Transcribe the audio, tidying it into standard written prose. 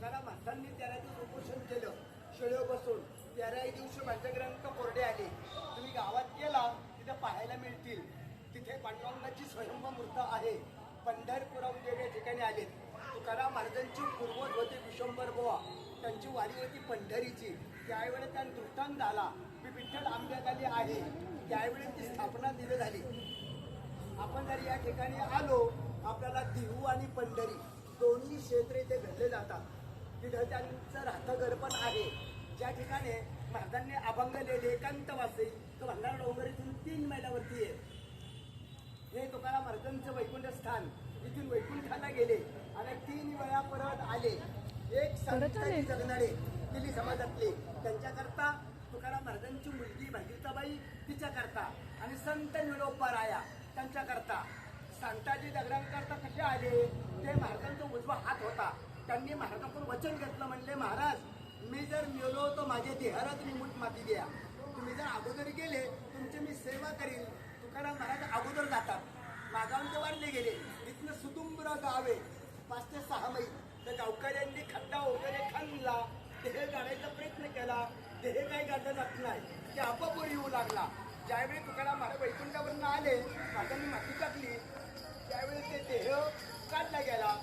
तुकाराम महाराजांनी 13 दिवस उपोषण केलं, शेळीवर बसून. 13 दिवशी पंचग्रंथ कोरडे आले. तुम्ही गावात गेला तिथे पाहायला मिळतील. तिथे पांडुरंगाची स्वयंभू मूर्त आहे. पंढरपुराहून जे या ठिकाणी आले, तुकाराम महाराजांची पूर्वज होते विश्वंभर बुवा, त्यांची वारी होती पंढरीची. त्यावेळेस त्यांना दृष्टांत झाला की विठ्ठल आंब्याखाली आहे. त्यावेळी ती स्थापना तिथे झाली. आपण जर या ठिकाणी आलो, आपल्याला देहू आणि पंढरी दोन्ही क्षेत्र इथे घडले जातात. तिथं त्यांचं राहतं घर पण आहे. ज्या ठिकाणी महाराजांनी अभंग लिहिले एकांतवासी, तो भंडारा डोंगर इथून 3 मैलावरती आहे. हे तुकाराम महाराजांचं वैकुंठ स्थान. इथून वैकुंठाला गेले आणि 3 वेळा परत आले. एक संतांनी जगणारे दिली समाजातले, त्यांच्याकरता तुकाराम महाराजांची मुलगी भागीरथीबाई तिच्याकरता, आणि संत निलोपाराया त्यांच्याकरता. संताजी दगडांकरता कसे आले, ते महाराजांचा उजवा हात होता. त्यांनी महाराजांकडून वचन घेतलं, म्हणले महाराज मी जर मेलो तर माझ्या देहाला तुम्ही मूठ माती द्या. तुम्ही जर अगोदर गेले तुमची मी सेवा करील. तुकाराम महाराज अगोदर जातात. मागावून ते वाढले गेले. इथनं सुदुंबर गाव आहे, 5 ते 6 मैल. त्या गावकऱ्यांनी खड्डा वगैरे खणला, देह गाडायचा प्रयत्न केला. देह काही गाडला जात नाही, ते आपोआप येऊ लागला. ज्यावेळी तुकाराम महाराज वैकुंठावरून आले, महाराजांनी माती टाकली, त्यावेळी ते देह काढला गेला.